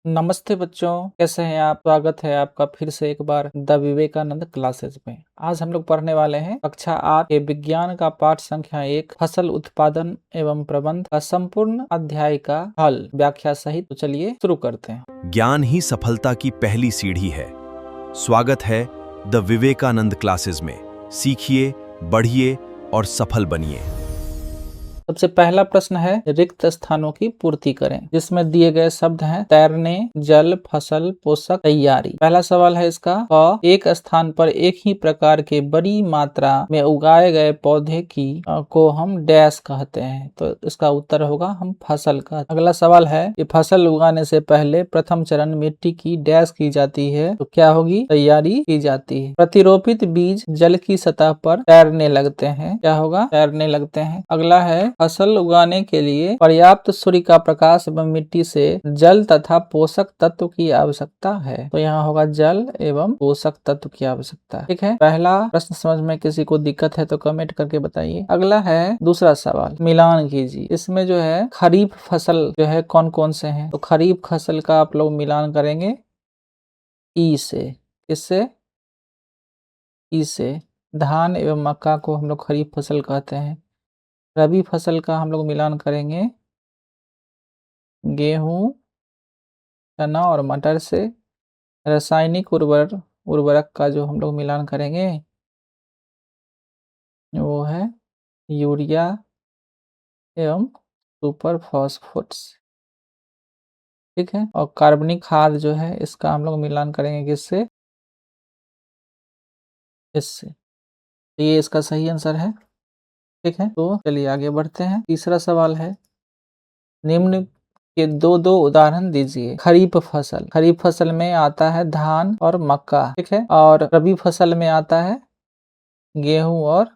नमस्ते बच्चों, कैसे हैं आप। स्वागत है आपका फिर से एक बार द विवेकानंद क्लासेस में। आज हम लोग पढ़ने वाले हैं कक्षा 8 के विज्ञान का पाठ संख्या 1 फसल उत्पादन एवं प्रबंध का संपूर्ण अध्याय का हल व्याख्या सहित। तो चलिए शुरू करते हैं। ज्ञान ही सफलता की पहली सीढ़ी है। स्वागत है द विवेकानंद क्लासेस में। सीखिए, बढ़िए और सफल बनिए। सबसे पहला प्रश्न है रिक्त स्थानों की पूर्ति करें, जिसमें दिए गए शब्द हैं तैरने, जल, फसल, पोषक, तैयारी। पहला सवाल है इसका एक स्थान पर एक ही प्रकार के बड़ी मात्रा में उगाए गए पौधे को हम डैश कहते हैं। तो इसका उत्तर होगा हम फसल का। अगला सवाल है कि फसल उगाने से पहले प्रथम चरण मिट्टी की डैश की जाती है, तो क्या होगी? तैयारी की जाती है। प्रतिरोपित बीज जल की सतह पर तैरने लगते हैं, क्या होगा? तैरने लगते हैं। अगला है फसल उगाने के लिए पर्याप्त सूर्य का प्रकाश एवं मिट्टी से जल तथा पोषक तत्व की आवश्यकता है, तो यहाँ होगा जल एवं पोषक तत्व की आवश्यकता। ठीक है, पहला प्रश्न समझ में किसी को दिक्कत है तो कमेंट करके बताइए। अगला है दूसरा सवाल, मिलान कीजिए। इसमें जो है खरीफ फसल जो है कौन कौन से हैं, तो खरीफ फसल का आप लोग मिलान करेंगे ई से। किससे? ई से। धान एवं मक्का को हम लोग खरीफ फसल कहते हैं। रबी फसल का हम लोग मिलान करेंगे गेहूं, चना और मटर से। रासायनिक उर्वरक का जो हम लोग मिलान करेंगे वो है यूरिया एवं सुपर फॉस्फेट्स। ठीक है, और कार्बनिक खाद जो है इसका हम लोग मिलान करेंगे किससे? इससे। तो ये इसका सही आंसर है। ठीक है, तो चलिए आगे बढ़ते हैं। तीसरा सवाल है निम्न के दो उदाहरण दीजिए। खरीफ फसल में आता है धान और मक्का। ठीक है, और रबी फसल में आता है गेहूं और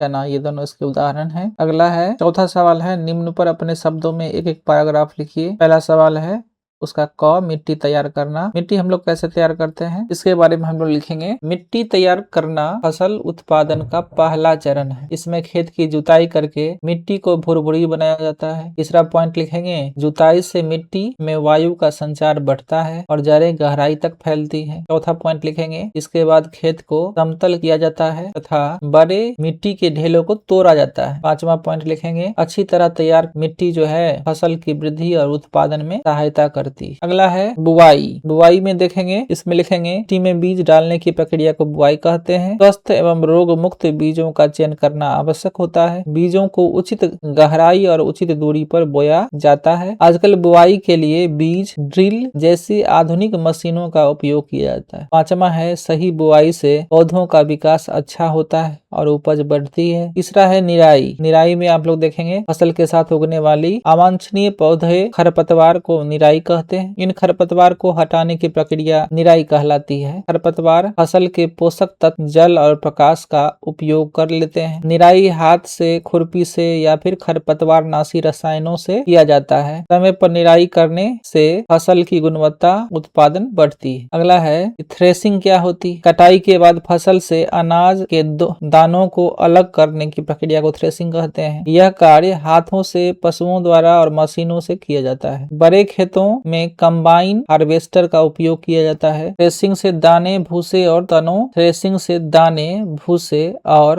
चना। ये दोनों इसके उदाहरण हैं। अगला है चौथा सवाल है निम्न पर अपने शब्दों में एक एक पैराग्राफ लिखिए। पहला सवाल है उसका मिट्टी तैयार करना। मिट्टी हम लोग कैसे तैयार करते हैं इसके बारे में हम लोग लिखेंगे। मिट्टी तैयार करना फसल उत्पादन का पहला चरण है। इसमें खेत की जुताई करके मिट्टी को भुरभुरी बनाया जाता है। तीसरा पॉइंट लिखेंगे, जुताई से मिट्टी में वायु का संचार बढ़ता है और जड़ें गहराई तक फैलती है। चौथा पॉइंट लिखेंगे, इसके बाद खेत को समतल किया जाता है तथा बड़े मिट्टी के ढेलों को तोड़ा जाता है। पांचवा पॉइंट लिखेंगे, अच्छी तरह तैयार मिट्टी जो है फसल की वृद्धि और उत्पादन में सहायता करती। अगला है बुआई में देखेंगे, इसमें लिखेंगे मिट्टी में बीज डालने की प्रक्रिया को बुआई कहते हैं। स्वस्थ एवं रोग मुक्त बीजों का चयन करना आवश्यक होता है। बीजों को उचित गहराई और उचित दूरी पर बोया जाता है। आजकल बुआई के लिए बीज ड्रिल जैसी आधुनिक मशीनों का उपयोग किया जाता है। पांचवा है सही बुआई से पौधों का विकास अच्छा होता है और उपज बढ़ती है। तीसरा है निराई में आप लोग देखेंगे फसल के साथ उगने वाली अवांछनीय पौधे खरपतवार को निराई कहते हैं। इन खरपतवार को हटाने की प्रक्रिया निराई कहलाती है। खरपतवार फसल के पोषक तत्व जल और प्रकाश का उपयोग कर लेते हैं। निराई हाथ से, खुरपी से या फिर खरपतवार नाशी रसायनों से किया जाता है। समय पर निराई करने से फसल की गुणवत्ता उत्पादन बढ़ती है। अगला है थ्रेसिंग क्या होती है? कटाई के बाद फसल से अनाज के दानों को अलग करने की प्रक्रिया को थ्रेसिंग कहते हैं। यह कार्य हाथों से, पशुओं द्वारा और मशीनों से किया जाता है। बड़े खेतों में कंबाइन हार्वेस्टर का उपयोग किया जाता है। थ्रेसिंग से दाने, भूसे और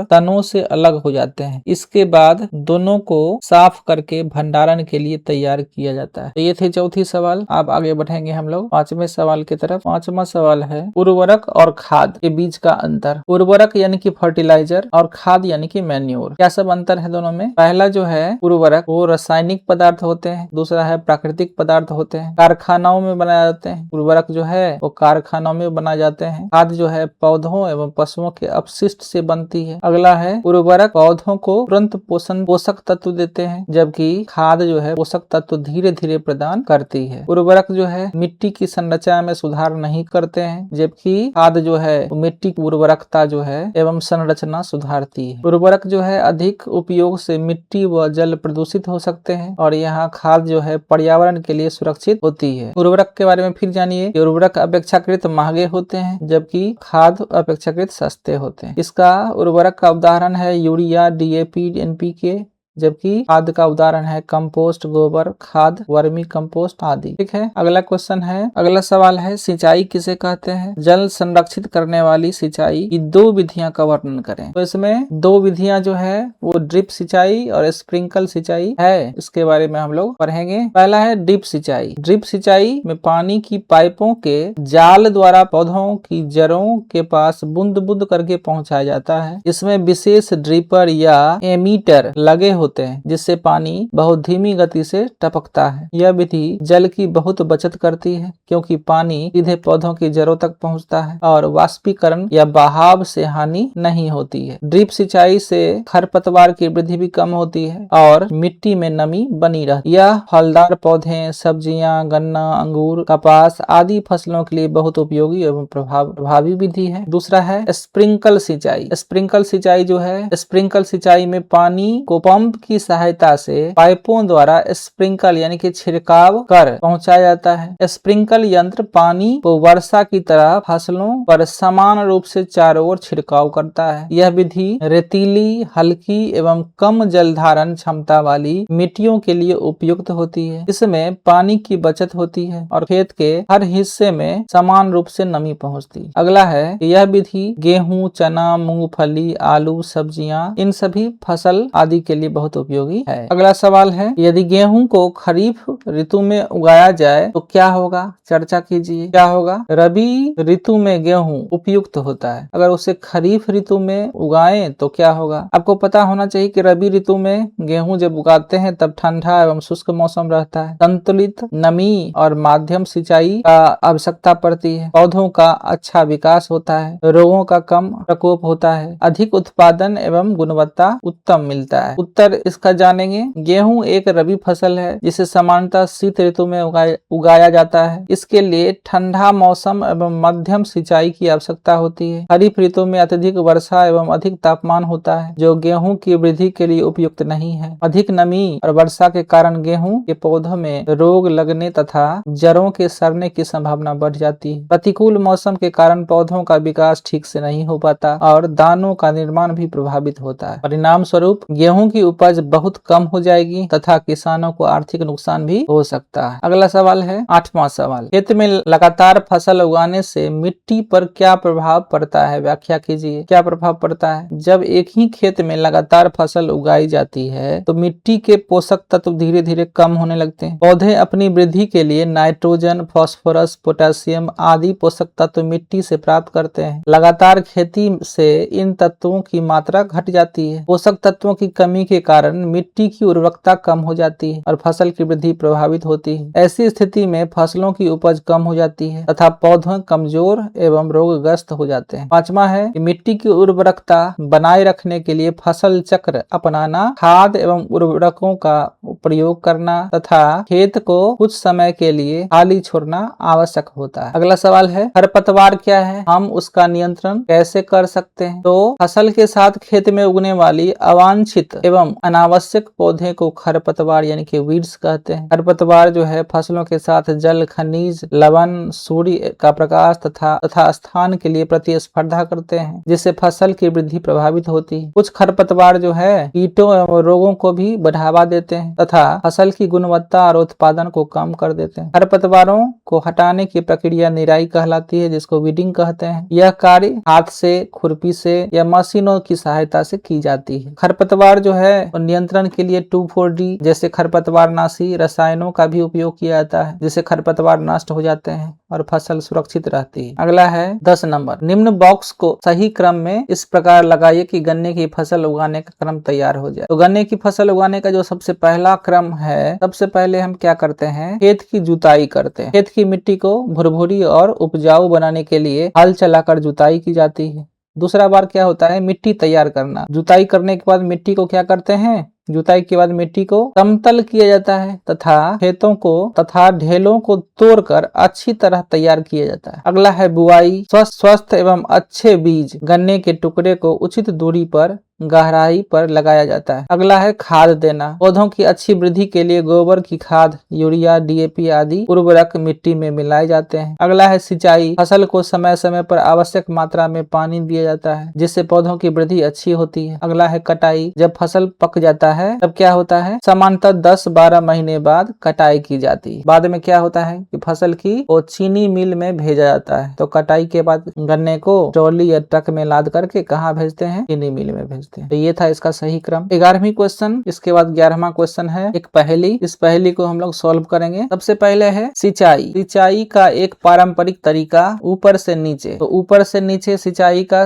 तनों से अलग हो जाते हैं। इसके बाद दोनों को साफ करके भंडारण के लिए तैयार किया जाता है। तो ये थे चौथी सवाल। अब आगे बढ़ेंगे हम लोग पांचवें सवाल की तरफ। पांचवा सवाल है उर्वरक और खाद के बीच का अंतर। उर्वरक यानी कि फर्टिलाइजर और खाद यानी कि मैन्योर, क्या सब अंतर है दोनों में? पहला जो है उर्वरक वो रासायनिक पदार्थ होते हैं, दूसरा है प्राकृतिक पदार्थ होते हैं। कारखानाओं में बनाए जाते हैं। उर्वरक जो है वो कारखानों में बनाए जाते हैं। खाद जो है पौधों एवं पशुओं के अपशिष्ट से बनती है। अगला है उर्वरक पौधों को तुरंत पोषक तत्व देते हैं, जबकि खाद जो है पोषक तत्व धीरे धीरे प्रदान करती है। उर्वरक जो है मिट्टी की संरचना में सुधार नहीं करते हैं, जबकि खाद जो है मिट्टी की उर्वरकता जो है एवं संरचना सुधारती है। उर्वरक जो है अधिक उपयोग से मिट्टी व जल प्रदूषित हो सकते हैं और यहाँ खाद जो है पर्यावरण के लिए सुरक्षित होती है। उर्वरक के बारे में फिर जानिए। उर्वरक अपेक्षाकृत महंगे होते हैं, जबकि खाद अपेक्षाकृत सस्ते होते हैं। इसका उर्वरक का उदाहरण है यूरिया, DAP, NPK, जबकि खाद का उदाहरण है कंपोस्ट, गोबर खाद, वर्मी कंपोस्ट आदि। ठीक है, अगला क्वेश्चन है, अगला सवाल है सिंचाई किसे कहते हैं? जल संरक्षित करने वाली सिंचाई की दो विधियां का वर्णन करें। तो इसमें दो विधियां जो है वो ड्रिप सिंचाई और स्प्रिंकल सिंचाई है, इसके बारे में हम लोग पढ़ेंगे। पहला है ड्रिप सिंचाई। ड्रिप सिंचाई में पानी की पाइपों के जाल द्वारा पौधों की जड़ों के पास बूंद बूंद करके पहुंचाया जाता है। इसमें विशेष ड्रिपर या एमीटर लगे होते हैं जिससे पानी बहुत धीमी गति से टपकता है। यह विधि जल की बहुत बचत करती है क्योंकि पानी सीधे पौधों की जड़ों तक पहुंचता है और वाष्पीकरण या बहाव से हानि नहीं होती है। ड्रिप सिंचाई से खरपतवार की वृद्धि भी कम होती है और मिट्टी में नमी बनी रहती है। यह फलदार पौधे, सब्जियां, गन्ना, अंगूर, कपास आदि फसलों के लिए बहुत उपयोगी एवं प्रभावी विधि है। दूसरा है स्प्रिंकल सिंचाई। स्प्रिंकल सिंचाई जो है, स्प्रिंकल सिंचाई में पानी को पंप की सहायता से पाइपों द्वारा स्प्रिंकल यानी कि छिड़काव कर पहुंचाया जाता है। स्प्रिंकल यंत्र पानी को वर्षा की तरह फसलों पर समान रूप से चारों ओर छिड़काव करता है। यह विधि रेतीली, हल्की एवं कम जल धारण क्षमता वाली मिट्टियों के लिए उपयुक्त होती है। इसमें पानी की बचत होती है और खेत के हर हिस्से में समान रूप से नमी पहुंचती है। अगला है यह विधि गेहूं, चना, मूंगफली, आलू, सब्जियां इन सभी फसल आदि के लिए बहुत उपयोगी है। अगला सवाल है यदि गेहूं को खरीफ ऋतु में उगाया जाए तो क्या होगा? चर्चा कीजिए। क्या होगा? रबी ऋतु में गेहूं उपयुक्त होता है। अगर उसे खरीफ ऋतु में उगाएं तो क्या होगा? आपको पता होना चाहिए कि रबी ऋतु में गेहूं जब उगाते हैं तब ठंडा एवं शुष्क मौसम रहता है। संतुलित नमी और माध्यम सिंचाई का आवश्यकता पड़ती है। पौधों का अच्छा विकास होता है, रोगों का कम प्रकोप होता है, अधिक उत्पादन एवं गुणवत्ता उत्तम मिलता है। उत्तर इसका जानेंगे। गेहूं एक रबी फसल है जिसे सामान्यतः शीत ऋतु में उगाया जाता है। इसके लिए ठंडा मौसम एवं मध्यम सिंचाई की आवश्यकता होती है। खरीफ ऋतु में अत्यधिक वर्षा एवं अधिक तापमान होता है जो गेहूं की वृद्धि के लिए उपयुक्त नहीं है। अधिक नमी और वर्षा के कारण गेहूं के पौधों में रोग लगने तथा जड़ों के सड़ने की संभावना बढ़ जाती है। प्रतिकूल मौसम के कारण पौधों का विकास ठीक से नहीं हो पाता और दानों का निर्माण भी प्रभावित होता है। परिणाम स्वरूप गेहूं की उपज बहुत कम हो जाएगी तथा किसानों को आर्थिक नुकसान भी हो सकता है। अगला सवाल है 8वां सवाल। खेत में लगातार फसल उगाने से मिट्टी पर क्या प्रभाव पड़ता है? व्याख्या कीजिए। क्या प्रभाव पड़ता है? जब एक ही खेत में लगातार फसल उगाई जाती है तो मिट्टी के पोषक तत्व धीरे धीरे कम होने लगते हैं। पौधे अपनी वृद्धि के लिए नाइट्रोजन, फास्फोरस, पोटेशियम आदि पोषक तत्व मिट्टी से प्राप्त करते हैं। लगातार खेती से इन तत्वों की मात्रा घट जाती है। पोषक तत्वों की कमी के कारण मिट्टी की उर्वरकता कम हो जाती है और फसल की वृद्धि प्रभावित होती है। ऐसी स्थिति में फसलों की उपज कम हो जाती है तथा पौधे कमजोर एवं रोगग्रस्त हो जाते हैं। 5वां है कि मिट्टी की उर्वरकता बनाए रखने के लिए फसल चक्र अपनाना, खाद एवं उर्वरकों का प्रयोग करना तथा खेत को कुछ समय के लिए खाली छोड़ना आवश्यक होता है। अगला सवाल है खरपतवार क्या है? हम उसका नियंत्रण कैसे कर सकते हैं? तो फसल के साथ खेत में उगने वाली अवांछित एवं अनावश्यक पौधे को खरपतवार यानी कि वीड्स कहते हैं। खरपतवार जो है फसलों के साथ जल, खनिज, लवण, सूर्य का प्रकाश तथा स्थान के लिए प्रतिस्पर्धा करते हैं जिससे फसल की वृद्धि प्रभावित होती है। कुछ खरपतवार जो है कीटों एवं रोगों को भी बढ़ावा देते हैं तथा फसल की गुणवत्ता और उत्पादन को कम कर देते हैं। खरपतवारों को हटाने की प्रक्रिया निराई कहलाती है जिसको वीडिंग कहते हैं। यह कार्य हाथ से, खुरपी से या मशीनों की सहायता से की जाती है। खरपतवार जो है नियंत्रण के लिए 2,4-D जैसे खरपतवारनाशी रसायनों का भी उपयोग किया जाता है जिससे खरपतवार नष्ट हो जाते हैं और फसल सुरक्षित रहती है। अगला है 10 नंबर। निम्न बॉक्स को सही क्रम में इस प्रकार लगाइए कि गन्ने की फसल उगाने का क्रम तैयार हो जाए। तो गन्ने की फसल उगाने का जो सबसे पहला क्रम है, सबसे पहले हम क्या करते हैं? खेत की जुताई करते हैं। खेत की मिट्टी को भुरभुरी और उपजाऊ बनाने के लिए हल चलाकर जुताई की जाती है। दूसरा बार क्या होता है? मिट्टी तैयार करना। जुताई करने के बाद मिट्टी को क्या करते हैं? जुताई के बाद मिट्टी को समतल किया जाता है तथा खेतों को तथा ढेलों को तोड़कर अच्छी तरह तैयार किया जाता है। अगला है बुआई। स्वस्थ एवं अच्छे बीज गन्ने के टुकड़े को उचित दूरी पर गहराई पर लगाया जाता है। अगला है खाद देना। पौधों की अच्छी वृद्धि के लिए गोबर की खाद, यूरिया, डीएपी आदि उर्वरक मिट्टी में मिलाए जाते हैं। अगला है सिंचाई। फसल को समय समय पर आवश्यक मात्रा में पानी दिया जाता है, जिससे पौधों की वृद्धि अच्छी होती है। अगला है कटाई। जब फसल पक जाता है तब क्या होता है, सामान्यतः 10-12 महीने बाद कटाई की जाती है। बाद में क्या होता है कि फसल की वो चीनी मिल में भेजा जाता है। तो कटाई के बाद गन्ने को ट्रॉली या ट्रक में लाद करके कहाँ भेजते हैं, चीनी मिल में भेजते हैं। तो ये था इसका सही क्रम। 11वीं क्वेश्चन। इसके बाद 11वां क्वेश्चन है एक पहेली। इस पहेली को हम लोग सॉल्व करेंगे। सबसे पहले है सिंचाई। सिंचाई का एक पारंपरिक तरीका ऊपर से नीचे। तो ऊपर से नीचे सिंचाई का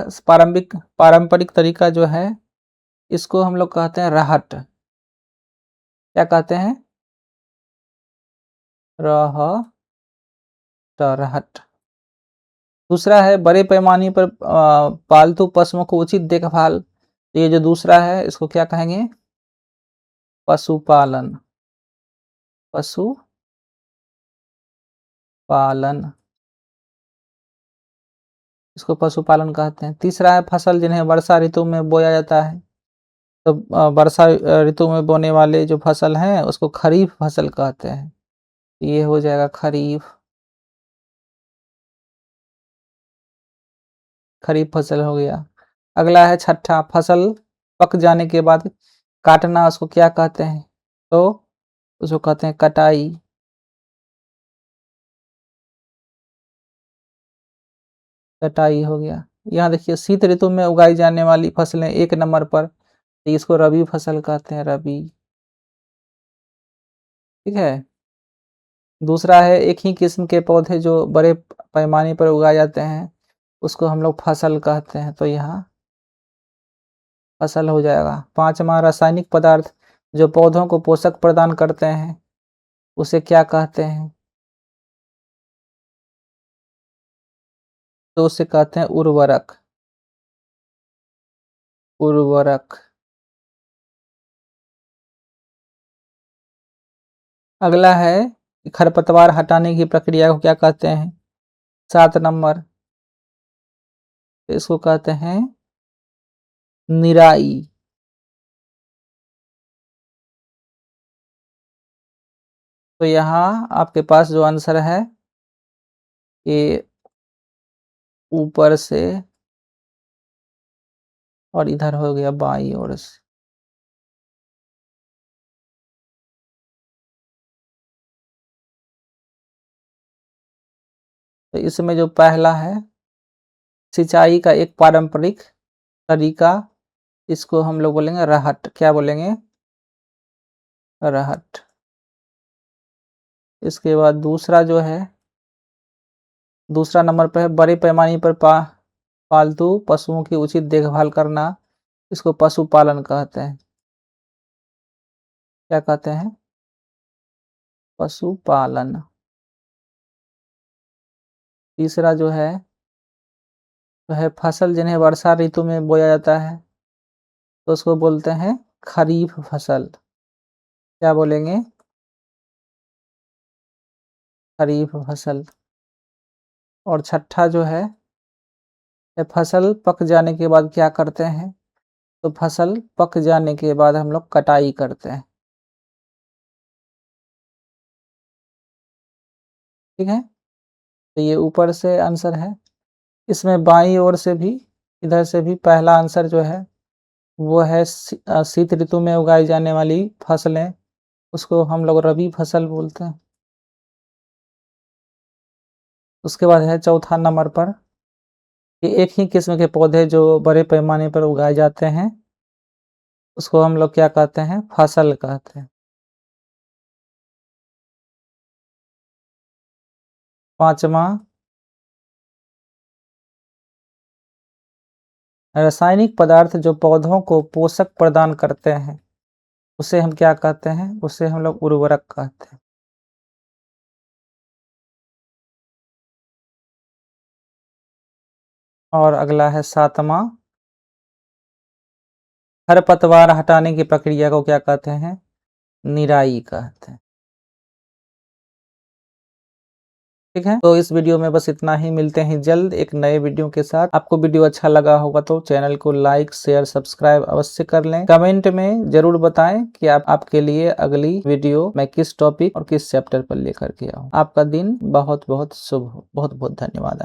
पारंपरिक तरीका जो है, इसको हम लोग कहते हैं रहट। क्या कहते हैं, रहट। दूसरा है बड़े पैमाने पर पालतू पशुओं को उचित देखभाल। ये जो दूसरा है इसको क्या कहेंगे, पशुपालन। पशुपालन, इसको पशुपालन कहते हैं। तीसरा है फसल जिन्हें वर्षा ऋतु में बोया जाता है। तो वर्षा ऋतु में बोने वाले जो फसल हैं उसको खरीफ फसल कहते हैं। ये हो जाएगा खरीफ फसल हो गया। अगला है छठा, फसल पक जाने के बाद काटना, उसको क्या कहते हैं, तो उसको कहते हैं कटाई। कटाई हो गया। यहाँ देखिए शीत ऋतु में उगाई जाने वाली फसलें 1 नंबर पर, तो इसको रबी फसल कहते हैं, रबी। ठीक है। दूसरा है एक ही किस्म के पौधे जो बड़े पैमाने पर उगाए जाते हैं, उसको हम लोग फसल कहते हैं। तो यहाँ फसल हो जाएगा। 5वां रासायनिक पदार्थ जो पौधों को पोषक प्रदान करते हैं, उसे क्या कहते हैं, तो उसे कहते हैं उर्वरक। उर्वरक। अगला है खरपतवार हटाने की प्रक्रिया को क्या कहते हैं, 7 नंबर, इसको कहते हैं निराई। तो यहाँ आपके पास जो आंसर है ये ऊपर से और इधर हो गया बाईं ओर से। तो इसमें जो पहला है सिंचाई का एक पारंपरिक तरीका, इसको हम लोग बोलेंगे रहट। क्या बोलेंगे, रहट। इसके बाद दूसरा जो है, दूसरा नंबर पर है बड़े पैमाने पर पालतू पशुओं की उचित देखभाल करना, इसको पशुपालन कहते हैं। क्या कहते हैं, पशुपालन। तीसरा जो है तो है फसल जिन्हें वर्षा ऋतु में बोया जाता है, तो उसको बोलते हैं खरीफ फसल। क्या बोलेंगे, खरीफ फसल। और छठा जो है फसल पक जाने के बाद क्या करते हैं, तो फसल पक जाने के बाद हम लोग कटाई करते हैं। ठीक है। तो ये ऊपर से आंसर है। इसमें बाईं ओर से भी, इधर से भी पहला आंसर जो है वो है शीत ऋतु में उगाई जाने वाली फसलें, उसको हम लोग रबी फसल बोलते हैं। उसके बाद है चौथा नंबर पर कि एक ही किस्म के पौधे जो बड़े पैमाने पर उगाए जाते हैं, उसको हम लोग क्या कहते हैं, फसल कहते हैं। 5वां रासायनिक पदार्थ जो पौधों को पोषक प्रदान करते हैं, उसे हम क्या कहते हैं, उसे हम लोग उर्वरक कहते हैं। और अगला है 7वां, खरपतवार हटाने की प्रक्रिया को क्या कहते हैं, निराई कहते हैं। ठीक है, तो इस वीडियो में बस इतना ही। मिलते हैं जल्द एक नए वीडियो के साथ। आपको वीडियो अच्छा लगा होगा तो चैनल को लाइक शेयर सब्सक्राइब अवश्य कर लें। कमेंट में जरूर बताएं कि आपके लिए अगली वीडियो मैं किस टॉपिक और किस चैप्टर पर लेकर के आऊँ। आपका दिन बहुत बहुत शुभ हो। बहुत बहुत धन्यवाद।